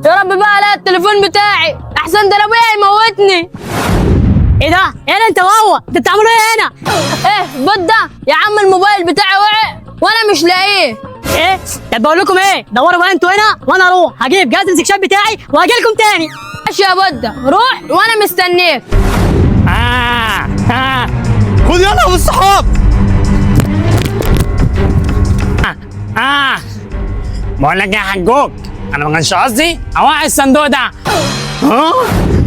يا رب بقى لا التليفون بتاعي احسن ده انا ابويا يموتني. ايه ده؟ ايه انت وهو؟ انتوا بتعملوا ايه هنا؟ ايه بده يا عم الموبايل بتاعي وقع وانا مش لاقيه. ايه؟ طب بقول لكم ايه؟ دوروا بقى انتوا هنا وانا اروح هجيب جهاز الاستكشاف بتاعي وهاجي لكم تاني. ماشي يا بده روح وانا مستنيك. خد يلا يا ابو الصحاب. بقول لك ايه يا حجوج، انا ما كانش قصدي اوقع الصندوق ده. ها؟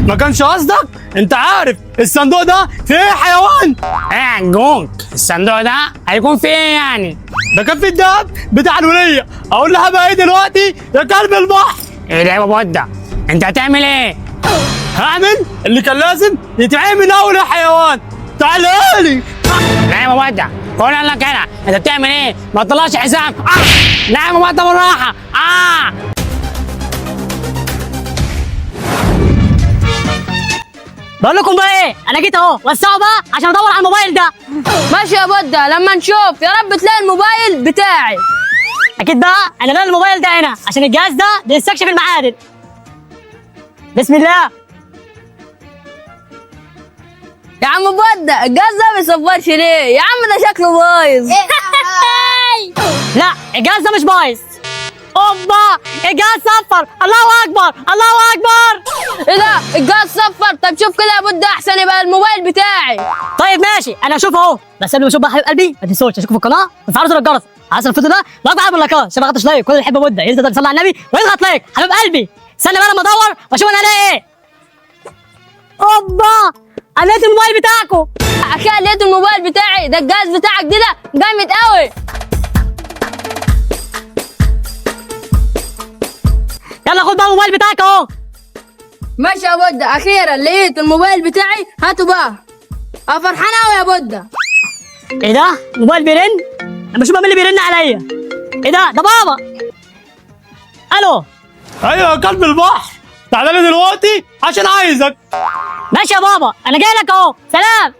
ما كانش قصدك؟ انت عارف الصندوق ده فيه حيوان. ايه يا حجوج، الصندوق ده هيكون فيه ايه يعني؟ ده كان في الدهب بتاع الوليه. اقول لها بقى ايه دلوقتي يا كلب البحر؟ ايه ده يا بابا ده؟ انت هتعمل ايه؟ هعمل اللي كان لازم يتعمل اول يا حيوان. تعالى لي. لا يا بابا ده قول لك انا انت بتعمل ايه؟ ما تطلعش حزام. لا يا بابا ده بالراحه. بقول لكم بقى ايه؟ انا جيت اهو وسعوا بقى عشان ادور على الموبايل ده. ماشي يا بده لما نشوف يا رب تلاقي الموبايل بتاعي. اكيد بقى انا لاقي الموبايل ده هنا عشان الجهاز ده بيستكشف المعادن. بسم الله. يا عم بده الجهاز ده ما بيصفرش ليه؟ يا عم ده شكله بايظ. لا الجهاز ده مش بايظ. اوبا الجهاز صفر. الله اكبر الله اكبر. ايه ده الجهاز صفر؟ طب شوف كده يا بده احسن يبقى الموبايل بتاعي. طيب ماشي انا اشوف اهو، بس قبل ما اشوف بقى حبيب قلبي ما تنسوش تشتركوا في القناه وتفعلوا زر الجرس عشان الفيديو ده لايك على اللايكات. شباب غطش لايك، كل اللي يحب بده ينزل يصلي على النبي ويضغط لايك. حبيب قلبي استنى بقى لما ادور واشوف انا هلاقي ايه. اوبا انا لقيت الموبايل بتاعكم. اكيد لقيت الموبايل بتاعي. ده الجهاز بتاعك ده جامد قوي. يلا خد بقى الموبايل بتاعك اهو. ماشي يا بده اخيرا لقيت الموبايل بتاعي. هاتوا بقى. انا فرحان قوي يا بده. ايه ده؟ موبايل بيرن؟ انا بشوف مين اللي بيرن عليا. ايه ده بابا. الو. ايوه يا كلب البحر، تعالى لي دلوقتي عشان عايزك. ماشي يا بابا انا جاي لك اهو. سلام.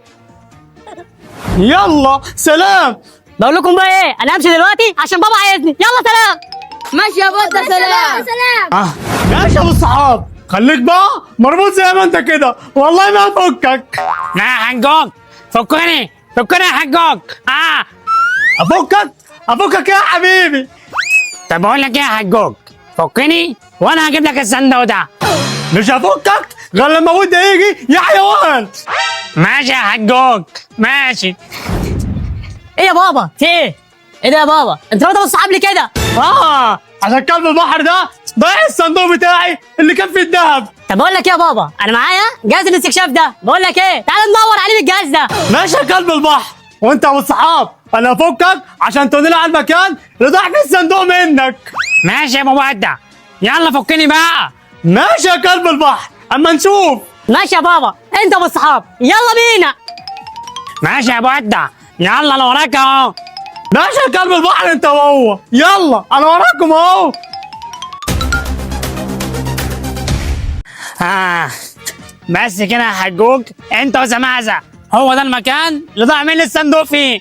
يلا سلام. بقول لكم بقى ايه؟ انا همشي دلوقتي عشان بابا عايزني. يلا سلام. ماشي يا بده سلام. ماشي يا ابو الصحاب، خليك بقى مربوط زي ما انت كده والله ما هفكك. لا يا حجوج فكني يا حجوج. افكك يا حبيبي. طب اقول لك ايه يا حجوج، فكني وانا هجيب لك الصندوق ده. مش هفكك غير لما ودي يجي يا حيوان. ماشي يا حجوج ماشي. ايه يا بابا؟ في ايه؟ ايه ده يا بابا؟ انت رافض الصحاب لي كده؟ عشان كلب البحر ده ضيع الصندوق بتاعي اللي كان فيه الذهب. طب بقول لك ايه يا بابا؟ انا معايا جهاز الاستكشاف ده، بقول لك ايه؟ تعال ندور عليه بالجهاز ده. ماشي يا كلب البحر. وانت يا ابو الصحاب انا افكك عشان تقول لي على المكان اللي ضاع فيه الصندوق منك. ماشي يا بابا ده يلا فكني بقى. ماشي يا كلب البحر اما نشوف. ماشي يا بابا انت والصحاب يلا بينا. ماشي يا ابو ده يلا انا وراك اهو. ماشي يا كلب البحر انت وهو. يلا انا وراكم اهو. بس كده يا حجوج انت وزمازة هو ده المكان اللي ضاع مني الصندوق فيه.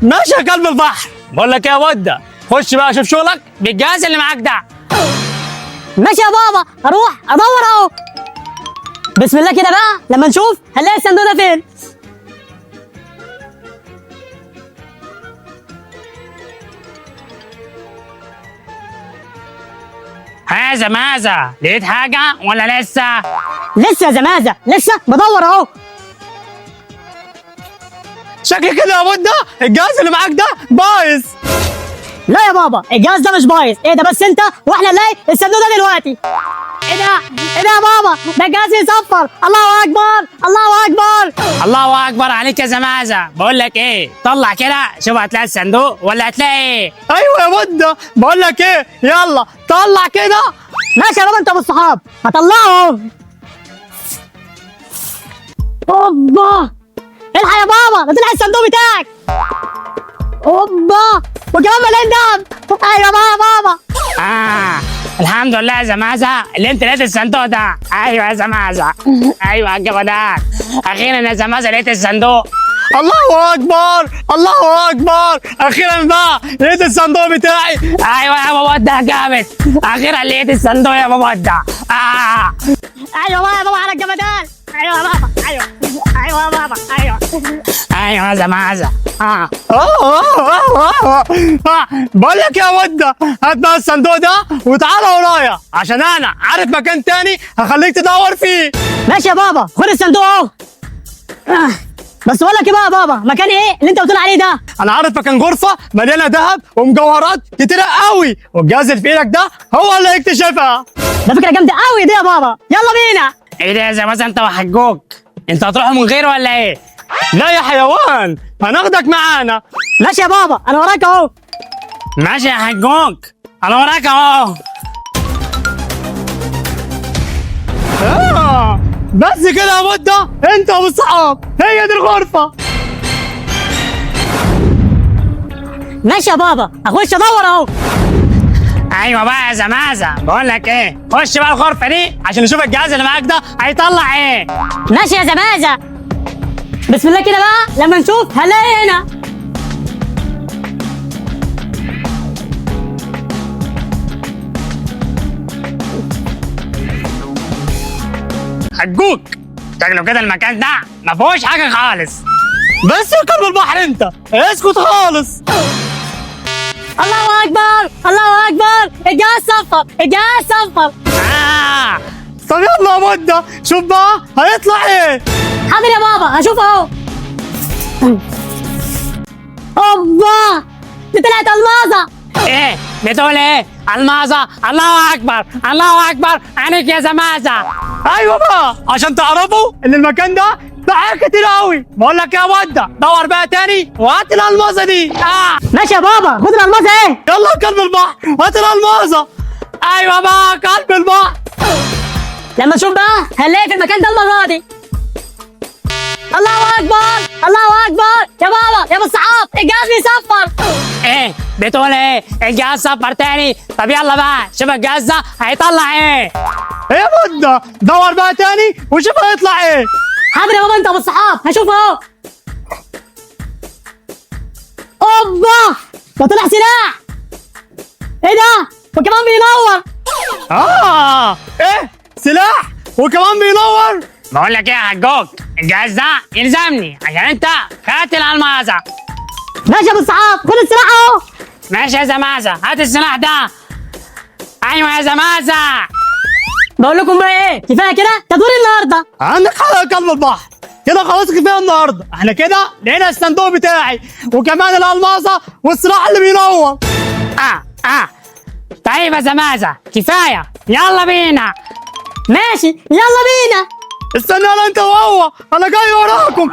ماشي يا كلب البحر. بقول لك ايه يا وده، خش بقى شوف شغلك بالجهاز اللي معاك ده. ماشي يا بابا اروح ادور اهو. بسم الله كده بقى لما نشوف هنلاقي الصندوق ده فين. ها زمازة لقيت حاجة ولا لسه؟ لسه يا زمازة لسه بدور اهو. شكل كده يا وده الجهاز اللي معاك ده بايظ. لا يا بابا الجهاز ده مش بايظ. ايه ده بس انت واحنا نلاقي الصندوق ده دلوقتي. ايه ده يا بابا؟ ده الجهاز يصفر. الله اكبر الله اكبر. الله اكبر عليك يا زمازة. بقول لك ايه، طلع كده شوف هتلاقي الصندوق ولا هتلاقي ايه. ايوه يا وده بقول لك ايه، يلا طلع كده. ماشي يا بابا انت والصحاب هطلعه. اوبا الحق يا بابا ده طلع الصندوق بتاعك. اوبا وكمان مليان دهب. ايوه بابا. الحمد لله يا زمازة اللي انت لقيت الصندوق ده. ايوه يا زمازة ايوه يا جمدان اخيرا يا زمازة لقيت الصندوق. الله اكبر الله اكبر، اخيرا بقى لقيت الصندوق بتاعي. ايوه يا بابا ودع جامد، اخيرا لقيت الصندوق يا بابا ودع. ايوه بقى يا بابا على الجمدان. ايوه يا بابا ايوه. ايوه يا بابا ايوه. ايوه يا زمازة. بقول لك يا ودة، هات بقى الصندوق ده وتعالى ورايا عشان انا عارف مكان تاني هخليك تدور فيه. ماشي يا بابا، خد الصندوق اهو. بس بقول لك ايه بقى يا بابا، مكان ايه اللي انت قلت لي عليه ده؟ انا عارف مكان غرفه مليانه ذهب ومجوهرات كتيره قوي، والجهاز اللي في ايدك ده هو اللي هيكتشفها. ده فكره جامده قوي دي يا بابا، يلا بينا. ايه ده يا زمازة انت وحجوك؟ انت هتروحوا من غيره ولا ايه؟ لا يا حيوان، هناخدك معانا. ماشي يا بابا، انا وراك اهو. ماشي يا حجوك، انا وراك اهو. بس كده يا ودة، انت والصحاب هي دي الغرفه. ماشي يا بابا، اخش ادور اهو. ايوه بقى يا زمازة، بقول لك ايه، خش بقى الغرفه دي عشان نشوف الجهاز اللي معاك ده هيطلع ايه. ماشي يا زمازة، بسم الله كده بقى، لما نشوف هنلاقي هنا. حجوك شكله كده المكان ده ما فيهوش حاجه خالص. بس يا كلب البحر انت اسكت خالص. الله اكبر الله اكبر، الجهاز صفر الجهاز صفر. طب يلا يا ودة، شوف بقى هيطلع ايه. حاضر يا بابا، هشوف اهو. اوبا، دي طلعت الماظة. ايه بتقول ايه؟ المازة؟ الله اكبر الله اكبر عليك يا زمازة. ايوه بقى، عشان تعرفوا ان المكان ده فيه حاجات كتير قوي. بقول لك يا ودة، دور بقى تاني وهات الالمازه دي. ماشي يا بابا، خد الالماظة ايه. يلا يا كلب البحر، هات الالمازه. ايوه بقى كلب البحر. لما نشوف بقى هنلاقي في المكان ده المرة دي. الله اكبر الله اكبر، يا بابا يا ابو الصحاب، الجهاز بيصفر. ايه بتقول ايه؟ الجهاز صفر تاني؟ طب يلا بقى شوف الجهاز ده هيطلع ايه. ايه يا ودة، دور بقى تاني وشوف هيطلع ايه. حاضر يا بابا، انت ابو الصحاب، هشوف اهو. اوبا، ده طلع سلاح. ايه ده؟ وكمان بينور. ايه سلاح وكمان بينور. بقول لك ايه يا حجوك، الجهاز ده يلزمني عشان انت خدت الالمازة. ماشي يا ابو الصحاب، خد السلاح اهو. ماشي يا زمازة، هات السلاح ده. ايوه يا زمازة. بقول لكم بقى ايه، كفايه كده تدور النهارده. عندك حق يا كلب البحر، كده خلاص كفايه النهارده. احنا كده لقينا الصندوق بتاعي وكمان الالمازه والسلاح اللي بينور. طيب يا زمازة كفايه، يلا بينا. ماشي يلا بينا. استنى انت وهو، انا جاي وراكم.